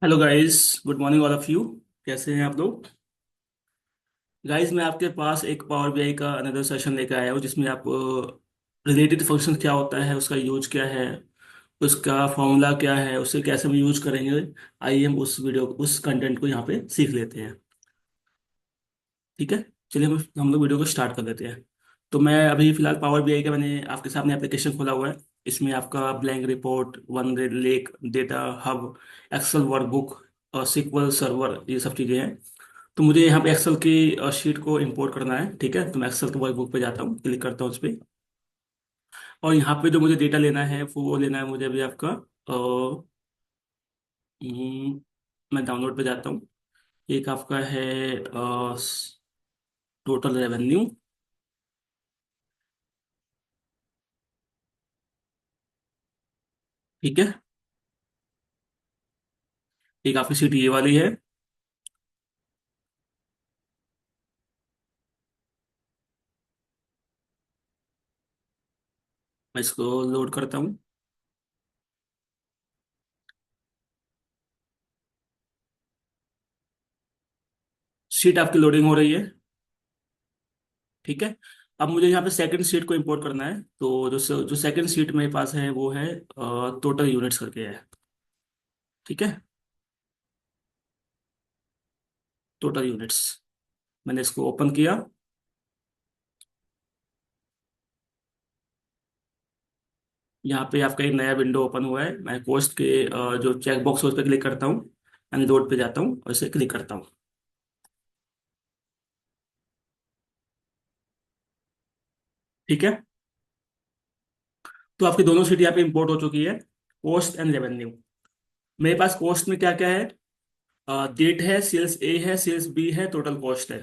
Hello guys. Good morning all of you. कैसे हैं आप लोग? गाइस, मैं आपके पास एक पावर बीआई का अनदर सेशन लेकर आया हूँ जिसमें आप रिलेटेड फंक्शन क्या होता है, उसका यूज क्या है, उसका फॉर्मूला क्या है, उसे कैसे हम यूज करेंगे। आइए हम उस कंटेंट को यहाँ पे सीख लेते हैं। ठीक है, चलिए हम लोग वीडियो को स्टार्ट कर लेते हैं। तो मैं अभी फिलहाल पावर बीआई का मैंने आपके सामने एप्लीकेशन खोला हुआ है। इसमें आपका blank report, one lake, data hub, excel workbook और सिक्वल सर्वर, ये सब चीज़ें हैं। तो मुझे यहाँ पे एक्सेल की शीट को इंपोर्ट करना है। ठीक है, तो मैं एक्सेल के वर्कबुक पे जाता हूँ, क्लिक करता हूँ उस पर। और यहाँ पे जो मुझे डेटा लेना है वो लेना है मुझे अभी आपका मैं डाउनलोड पे जाता हूँ। एक आपका है टोटल रेवेन्यू। ठीक है, एक आपकी सीट ये वाली है। मैं इसको लोड करता हूँ। सीट आपकी लोडिंग हो रही है। ठीक है, अब मुझे यहाँ पे सेकंड सीट को इंपोर्ट करना है। तो जो सेकंड सीट मेरे पास है वो है टोटल यूनिट्स करके है। ठीक है, टोटल यूनिट्स, मैंने इसको ओपन किया। यहाँ पे आपका एक नया विंडो ओपन हुआ है। मैं कोस्ट के जो चेक बॉक्स है उस पर क्लिक करता हूँ, यानी लोड पे जाता हूँ और इसे क्लिक करता हूँ। ठीक है, तो आपकी दोनों सीट यहाँ पे इंपोर्ट हो चुकी है, कोस्ट एंड रेवेन्यू। मेरे पास कोस्ट में क्या क्या है? डेट है, सेल्स ए है, सेल्स बी है, टोटल कॉस्ट है।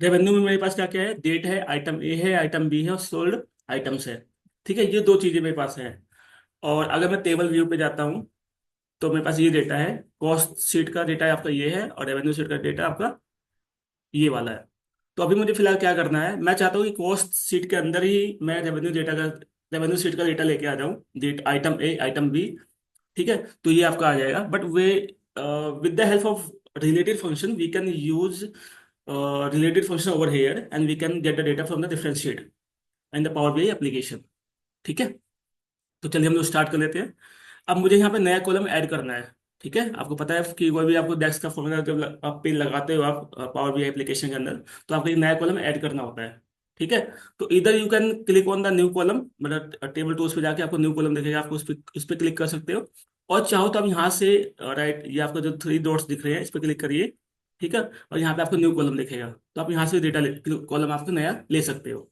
रेवेन्यू में मेरे पास क्या क्या है? डेट है, आइटम ए है, आइटम बी है और सोल्ड आइटम्स है। ठीक है, ये दो चीजें मेरे पास है। और अगर मैं टेबल व्यू पे जाता हूँ तो मेरे पास ये डेटा है। कॉस्ट शीट का डेटा आपका ये है और रेवेन्यू शीट का डेटा आपका ये वाला है। तो अभी मुझे फिलहाल क्या करना है, मैं चाहता हूँ कि कॉस्ट शीट के अंदर ही मैं रेवेन्यू शीट का डेटा लेके आ जाऊँ। Date item A, item B. ठीक है, तो ये आपका आ जाएगा, but way with the help of related function we can use related function over here and we can get the data from the different sheet in the Power BI application। ठीक है, तो चलिए हम लोग स्टार्ट कर लेते हैं। अब मुझे यहाँ पे नया कॉलम ऐड करना है। ठीक है, आपको पता है कि कोई भी आपको डेस्क का फॉर्मूला जब आप पे लगाते हो आप पावर बीआई एप्लीकेशन के अंदर, तो आपको एक नया कॉलम ऐड करना होता है। ठीक है, तो इधर you can click on the new column, मतलब टेबल टूल्स पे जाके आपको न्यू कॉलम दिखेगा, आपको उस पर क्लिक कर सकते हो। और चाहो तो आप यहाँ से राइट, ये आपको जो थ्री डॉट्स दिख रहे हैं इस पर क्लिक करिए। ठीक है, और यहाँ पे आपको न्यू कॉलम दिखेगा, तो आप यहाँ से डेटा कॉलम आपको नया ले सकते हो।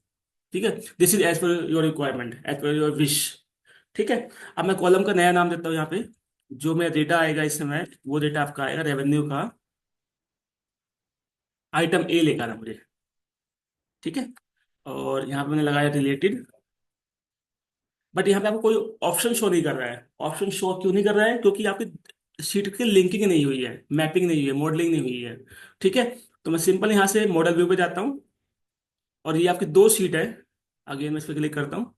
ठीक है, this is as per your requirement, as per your wish. ठीक है, अब मैं कॉलम का नया नाम देता हूँ यहाँ पे। जो मेरा डेटा आएगा इस समय, वो डेटा आपका आएगा रेवेन्यू का, आइटम ए लेकर आना मुझे। ठीक है, और यहाँ पे मैंने लगाया रिलेटेड। बट यहाँ पे आपको कोई ऑप्शन शो नहीं कर रहा है। ऑप्शन शो क्यों नहीं कर रहा है? क्योंकि आपकी शीट की लिंकिंग नहीं हुई है, मैपिंग नहीं हुई है, मॉडलिंग नहीं हुई है। ठीक है, तो मैं सिंपल यहाँ से मॉडल व्यू पे जाता हूँ और ये आपकी दो शीट है। अगेन मैं इस पर क्लिक करता हूँ।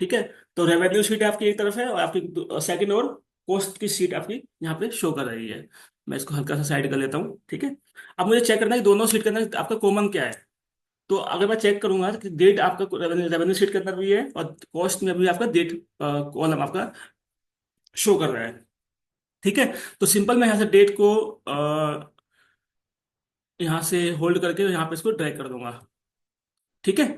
ठीक है, तो रेवेन्यू शीट आपकी एक तरफ है और आपकी सेकंड और कॉस्ट की शीट आपकी यहाँ पे शो कर रही है। मैं इसको हल्का सा साइड कर लेता हूँ। ठीक है, अब मुझे चेक करना है कि दोनों शीट के अंदर आपका कॉमन क्या है। तो अगर मैं चेक करूंगा कि डेट आपका रेवेन्यू शीट के अंदर भी है और कॉस्ट में भी आपका डेट कॉलम आपका शो कर रहा है। ठीक है, तो सिंपल मैं यहाँ से डेट को यहाँ से होल्ड करके यहाँ पे इसको ड्रैग कर दूंगा। ठीक है,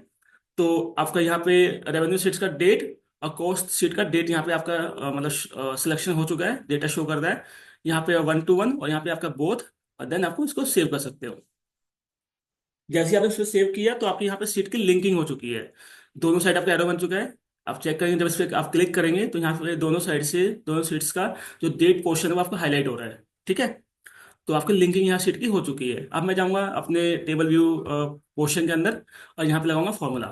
तो आपका यहाँ पे रेवेन्यू शीट का डेट और कॉस्ट शीट का डेट यहाँ पे आपका मतलब सिलेक्शन हो चुका है, डेटा शो कर रहा है यहाँ पे 1 to 1, और यहाँ पे आपका बोथ। और देन आपको इसको सेव कर सकते हो। जैसे ही आपने इसको सेव किया तो आपकी यहाँ पे सीट की लिंकिंग हो चुकी है। दोनों साइड आपका एरो बन चुका है। आप चेक करेंगे, जब इस पर आप क्लिक करेंगे तो यहाँ पे दोनों साइड से दोनों सीट्स का जो डेट पोर्शन है वो आपको हाईलाइट हो रहा है। ठीक है, तो आपकी लिंकिंग यहाँ सीट की हो चुकी है। अब मैं जाऊँगा अपने टेबल व्यू पोर्शन के अंदर और यहाँ पे लगाऊंगा फॉर्मूला।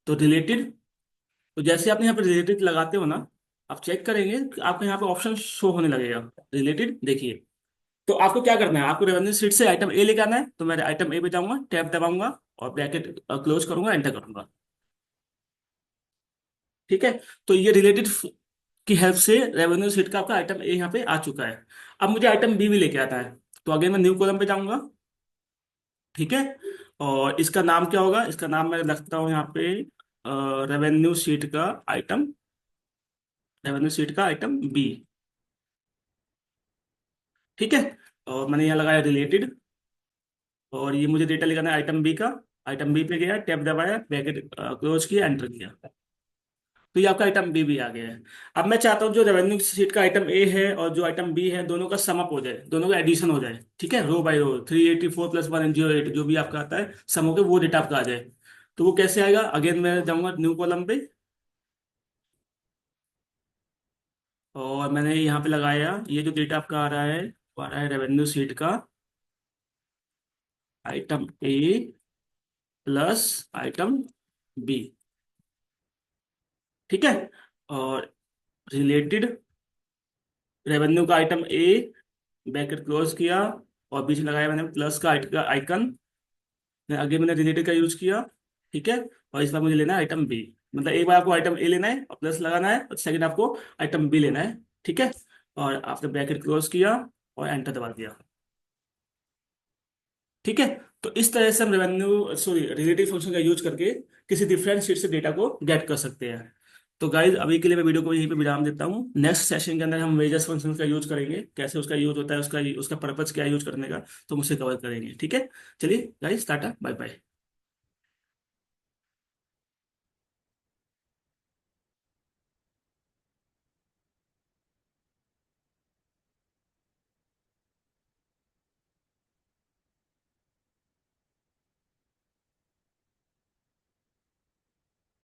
तो रिलेटेड, तो जैसे आपने यहाँ पे रिलेटेड लगाते हो ना, आप चेक करेंगे कि आपको यहाँ पे ऑप्शन शो होने लगेगा। रिलेटेड देखिए, तो आपको क्या करना है, आपको रेवेन्यू शीट से आइटम ए लेके आना है। तो मैं आइटम ए पे जाऊंगा, टैब दबाऊंगा और ब्रैकेट क्लोज करूंगा, एंटर करूंगा। ठीक है, तो ये रिलेटेड की हेल्प से रेवेन्यू शीट का आपका आइटम ए यहाँ पे आ चुका है। अब मुझे आइटम बी भी लेके आता है, तो अगेन मैं न्यू कॉलम पे जाऊंगा। ठीक है, और इसका नाम क्या होगा, इसका नाम मैं रखता हूँ यहाँ पे रेवेन्यू शीट का आइटम, रेवेन्यू शीट का आइटम बी। ठीक है, और मैंने यहाँ लगाया रिलेटेड, और ये मुझे डेटा लिखाना है आइटम बी का। आइटम बी पे गया, टैब दबाया, ब्रैकेट क्लोज किया, एंटर किया, तो ये आपका आइटम बी भी आ गया है। अब मैं चाहता हूँ जो रेवेन्यू शीट का आइटम ए है और जो आइटम बी है, दोनों का सम अप हो जाए, दोनों का एडिशन हो जाए। ठीक है, रो बाय रो 384 प्लस 108 जो भी आपका आता है सम होकर वो डेटा आपका आ जाए। तो वो कैसे आएगा, अगेन मैं जाऊंगा न्यू कॉलम पे, और मैंने यहाँ पे लगाया ये जो डेटा आपका आ रहा है, वो आ रहा है रेवेन्यू शीट का आइटम ए प्लस आइटम बी। ठीक है, और रिलेटेड रेवेन्यू का आइटम ए, ब्रैकेट क्लोज किया, और बीच में लगाया मैंने प्लस का आइकन, आगे मैंने रिलेटेड का यूज किया। ठीक है, और इस बार मुझे लेना है आइटम बी। मतलब एक बार आपको आइटम ए लेना है और प्लस लगाना है, और सेकंड आपको आइटम बी लेना है। ठीक है, और आपने ब्रैकेट क्लोज किया और एंटर दबा दिया। ठीक है, तो इस तरह से हम रेवेन्यू सॉरी रिलेटिव फंक्शन का यूज करके किसी डिफरेंट शीट से डेटा को गेट कर सकते हैं। तो गाइज अभी के लिए मैं वीडियो को यहीं पे विराम देता हूँ। नेक्स्ट सेशन के अंदर हम मेजर्स फंक्शन का यूज करेंगे, कैसे उसका यूज होता है, उसका उसका पर्पज क्या है यूज करने का, तो हम उसे कवर करेंगे। ठीक है, चलिए गाइज टाटा बाय बाय।